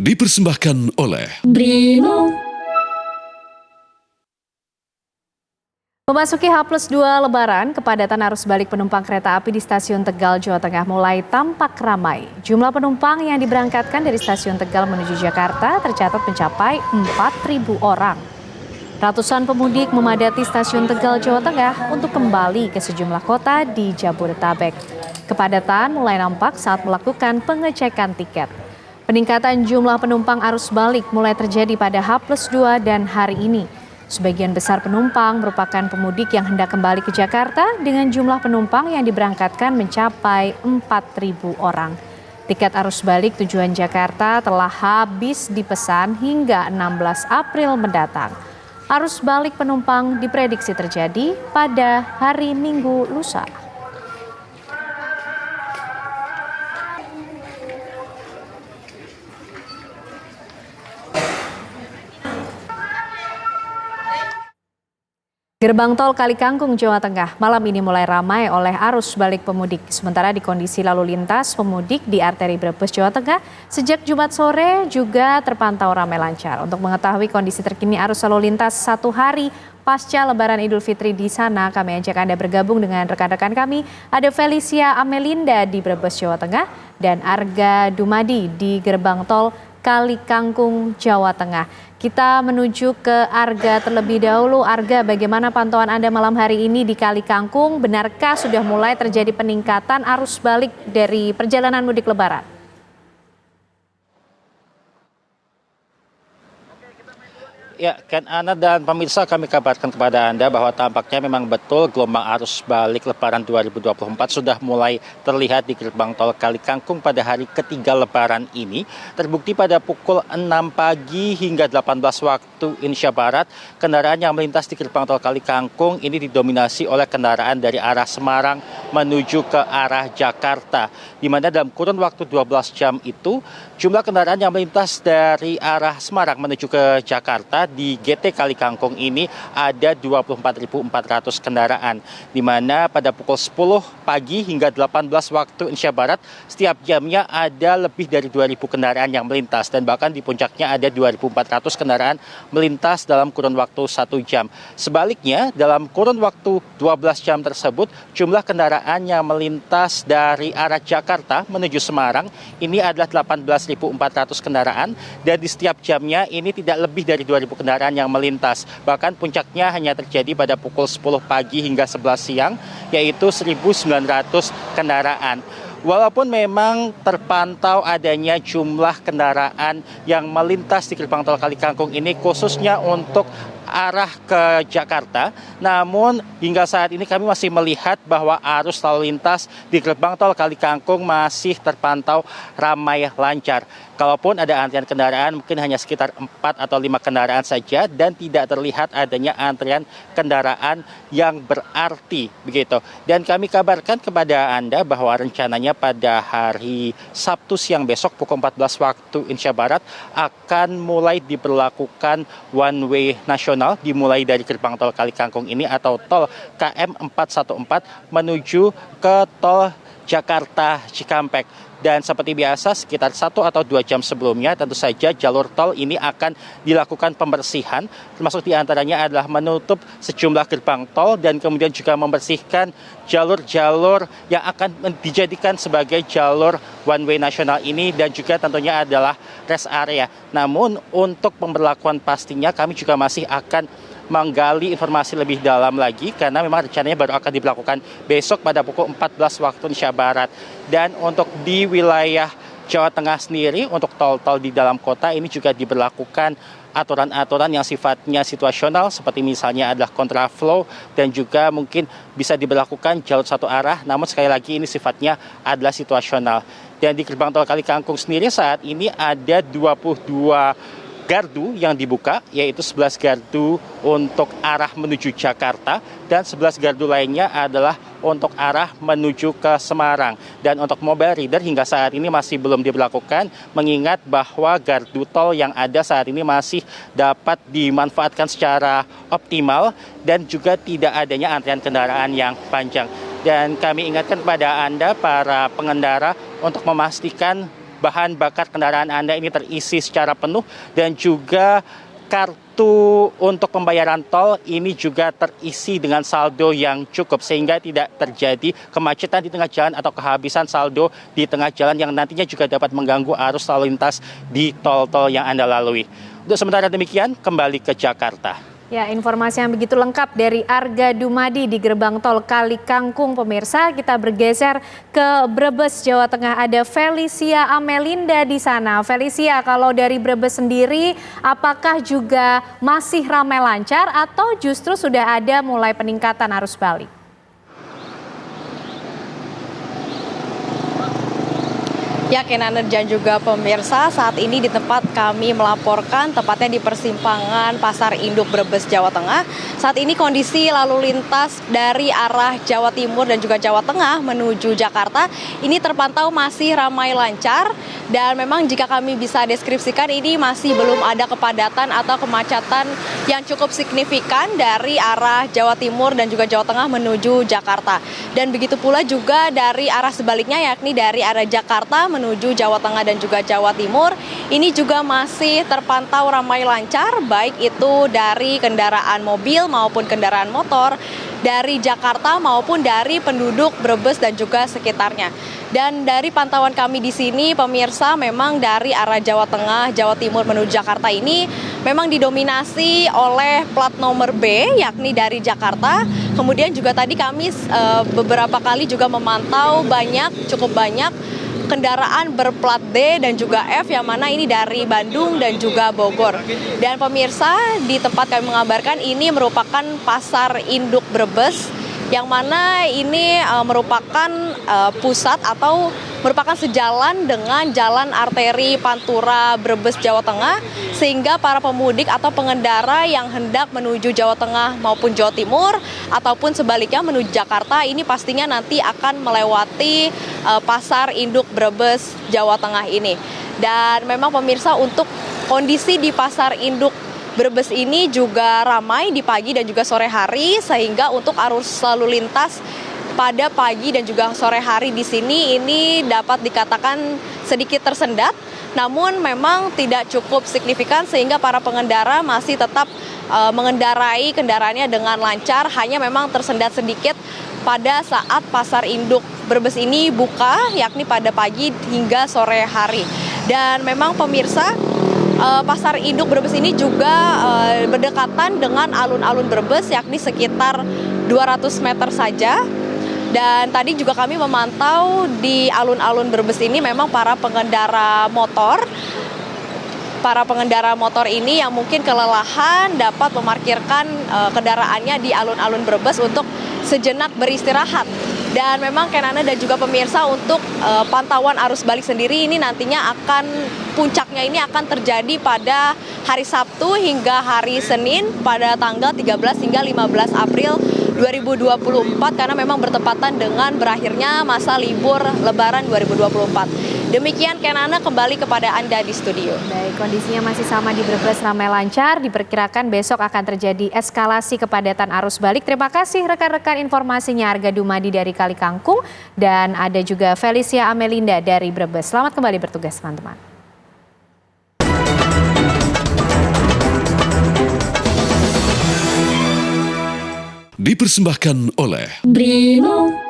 dipersembahkan oleh Brimo. Memasuki H+2 Lebaran, kepadatan arus balik penumpang kereta api di stasiun Tegal, Jawa Tengah mulai tampak ramai. Jumlah penumpang yang diberangkatkan dari stasiun Tegal menuju Jakarta tercatat mencapai 4.000 orang. Ratusan pemudik memadati stasiun Tegal, Jawa Tengah untuk kembali ke sejumlah kota di Jabodetabek. Kepadatan mulai nampak saat melakukan pengecekan tiket. Peningkatan jumlah penumpang arus balik mulai terjadi pada H+2 dan hari ini. Sebagian besar penumpang merupakan pemudik yang hendak kembali ke Jakarta dengan jumlah penumpang yang diberangkatkan mencapai 4.000 orang. Tiket arus balik tujuan Jakarta telah habis dipesan hingga 16 April mendatang. Arus balik penumpang diprediksi terjadi pada hari Minggu lusa. Gerbang tol Kalikangkung, Jawa Tengah malam ini mulai ramai oleh arus balik pemudik. Sementara di kondisi lalu lintas pemudik di arteri Brebes, Jawa Tengah sejak Jumat sore juga terpantau ramai lancar. Untuk mengetahui kondisi terkini arus lalu lintas satu hari pasca Lebaran Idul Fitri di sana, kami ajak Anda bergabung dengan rekan-rekan kami. Ada Felicia Amelinda di Brebes, Jawa Tengah dan Arga Dumadi di gerbang tol Kalikangkung, Jawa Tengah. Kita menuju ke Arga terlebih dahulu. Arga, bagaimana pantauan Anda malam hari ini di Kalikangkung? Benarkah sudah mulai terjadi peningkatan arus balik dari perjalanan mudik Lebaran? Ya, Ken Ana dan pemirsa, kami kabarkan kepada Anda bahwa tampaknya memang betul gelombang arus balik Lebaran 2024 sudah mulai terlihat di gerbang tol Kalikangkung pada hari ketiga Lebaran ini. Terbukti pada pukul 6 pagi hingga 18 waktu Indonesia Barat, kendaraan yang melintas di gerbang tol Kalikangkung ini didominasi oleh kendaraan dari arah Semarang menuju ke arah Jakarta. Di mana dalam kurun waktu 12 jam itu, jumlah kendaraan yang melintas dari arah Semarang menuju ke Jakarta di GT Kalikangkung ini ada 24.400 kendaraan, di mana pada pukul 10 pagi hingga 18 waktu Indonesia Barat setiap jamnya ada lebih dari 2.000 kendaraan yang melintas, dan bahkan di puncaknya ada 2.400 kendaraan melintas dalam kurun waktu 1 jam. Sebaliknya, dalam kurun waktu 12 jam tersebut jumlah kendaraan yang melintas dari arah Jakarta menuju Semarang ini adalah 18.400 kendaraan, dan di setiap jamnya ini tidak lebih dari 2.000 kendaraan yang melintas. Bahkan puncaknya hanya terjadi pada pukul 10 pagi hingga 11 siang, yaitu 1.900 kendaraan. Walaupun memang terpantau adanya jumlah kendaraan yang melintas di gerbang tol Kalikangkung ini khususnya untuk arah ke Jakarta, namun hingga saat ini kami masih melihat bahwa arus lalu lintas di gerbang tol Kalikangkung masih terpantau ramai lancar. Kalaupun ada antrian kendaraan mungkin hanya sekitar 4 atau 5 kendaraan saja, dan tidak terlihat adanya antrian kendaraan yang berarti begitu. Dan kami kabarkan kepada Anda bahwa rencananya pada hari Sabtu siang besok pukul 14 waktu Indonesia Barat akan mulai diberlakukan one way nasional dimulai dari gerbang tol Kalikangkung ini atau tol KM 414 menuju ke tol Jakarta Cikampek. Dan seperti biasa sekitar 1 atau 2 jam sebelumnya tentu saja jalur tol ini akan dilakukan pembersihan, termasuk diantaranya adalah menutup sejumlah gerbang tol dan kemudian juga membersihkan jalur-jalur yang akan dijadikan sebagai jalur one way nasional ini, dan juga tentunya adalah rest area. Namun untuk pemberlakuan pastinya kami juga masih akan menggali informasi lebih dalam lagi, karena memang rencananya baru akan diberlakukan besok pada pukul 14 waktu Indonesia Barat. Dan untuk di wilayah Jawa Tengah sendiri, untuk tol-tol di dalam kota ini juga diberlakukan aturan-aturan yang sifatnya situasional, seperti misalnya adalah kontraflow, dan juga mungkin bisa diberlakukan jalur satu arah, namun sekali lagi ini sifatnya adalah situasional. Dan di gerbang tol Kalikangkung sendiri saat ini ada 22 gardu yang dibuka, yaitu 11 gardu untuk arah menuju Jakarta dan 11 gardu lainnya adalah untuk arah menuju ke Semarang. Dan untuk mobile reader hingga saat ini masih belum diberlakukan, mengingat bahwa gardu tol yang ada saat ini masih dapat dimanfaatkan secara optimal dan juga tidak adanya antrian kendaraan yang panjang. Dan kami ingatkan kepada Anda para pengendara untuk memastikan bahan bakar kendaraan Anda ini terisi secara penuh dan juga kartu untuk pembayaran tol ini juga terisi dengan saldo yang cukup sehingga tidak terjadi kemacetan di tengah jalan atau kehabisan saldo di tengah jalan yang nantinya juga dapat mengganggu arus lalu lintas di tol-tol yang Anda lalui. Untuk sementara demikian, kembali ke Jakarta. Ya, informasi yang begitu lengkap dari Arga Dumadi di gerbang tol Kali Kangkung. Pemirsa, kita bergeser ke Brebes, Jawa Tengah. Ada Felicia Amelinda di sana. Felicia, kalau dari Brebes sendiri, apakah juga masih ramai lancar atau justru sudah ada mulai peningkatan arus balik? Ya, Kenana dan juga pemirsa, saat ini di tempat kami melaporkan, tepatnya di persimpangan Pasar Induk Brebes, Jawa Tengah. Saat ini kondisi lalu lintas dari arah Jawa Timur dan juga Jawa Tengah menuju Jakarta ini terpantau masih ramai lancar. Dan memang jika kami bisa deskripsikan, ini masih belum ada kepadatan atau kemacetan yang cukup signifikan dari arah Jawa Timur dan juga Jawa Tengah menuju Jakarta. Dan begitu pula juga dari arah sebaliknya, yakni dari arah Jakarta menuju Jawa Tengah dan juga Jawa Timur, ini juga masih terpantau ramai lancar, baik itu dari kendaraan mobil maupun kendaraan motor, dari Jakarta maupun dari penduduk Brebes dan juga sekitarnya. Dan dari pantauan kami di sini, pemirsa, memang dari arah Jawa Tengah, Jawa Timur menuju Jakarta ini memang didominasi oleh plat nomor B, yakni dari Jakarta. Kemudian juga tadi kami beberapa kali juga memantau cukup banyak kendaraan berplat D dan juga F yang mana ini dari Bandung dan juga Bogor. Dan pemirsa, di tempat kami mengabarkan ini merupakan Pasar Induk Brebes yang mana ini merupakan pusat atau merupakan sejalan dengan jalan arteri Pantura Brebes Jawa Tengah, sehingga para pemudik atau pengendara yang hendak menuju Jawa Tengah maupun Jawa Timur ataupun sebaliknya menuju Jakarta ini pastinya nanti akan melewati Pasar Induk Brebes Jawa Tengah ini. Dan memang pemirsa, untuk kondisi di Pasar Induk Brebes ini juga ramai di pagi dan juga sore hari, sehingga untuk arus lalu lintas pada pagi dan juga sore hari di sini ini dapat dikatakan sedikit tersendat, namun memang tidak cukup signifikan sehingga para pengendara masih tetap mengendarai kendaraannya dengan lancar, hanya memang tersendat sedikit pada saat Pasar Induk Brebes ini buka, yakni pada pagi hingga sore hari. Dan memang pemirsa, Pasar Induk Brebes ini juga berdekatan dengan alun-alun Brebes, yakni sekitar 200 meter saja. Dan tadi juga kami memantau di alun-alun Brebes ini memang para pengendara motor ini yang mungkin kelelahan dapat memarkirkan kendaraannya di alun-alun Brebes untuk sejenak beristirahat. Dan memang Kenana dan juga pemirsa, untuk pantauan arus balik sendiri ini nantinya puncaknya ini akan terjadi pada hari Sabtu hingga hari Senin pada tanggal 13 hingga 15 April 2024 karena memang bertepatan dengan berakhirnya masa libur Lebaran 2024. Demikian Kenana, kembali kepada Anda di studio. Baik, kondisinya masih sama di Brebes, ramai lancar. Diperkirakan besok akan terjadi eskalasi kepadatan arus balik. Terima kasih rekan-rekan informasinya, Arga Dumadi dari Kali Kangkung dan ada juga Felicia Amelinda dari Brebes. Selamat kembali bertugas, teman-teman. Dipersembahkan oleh Brimo.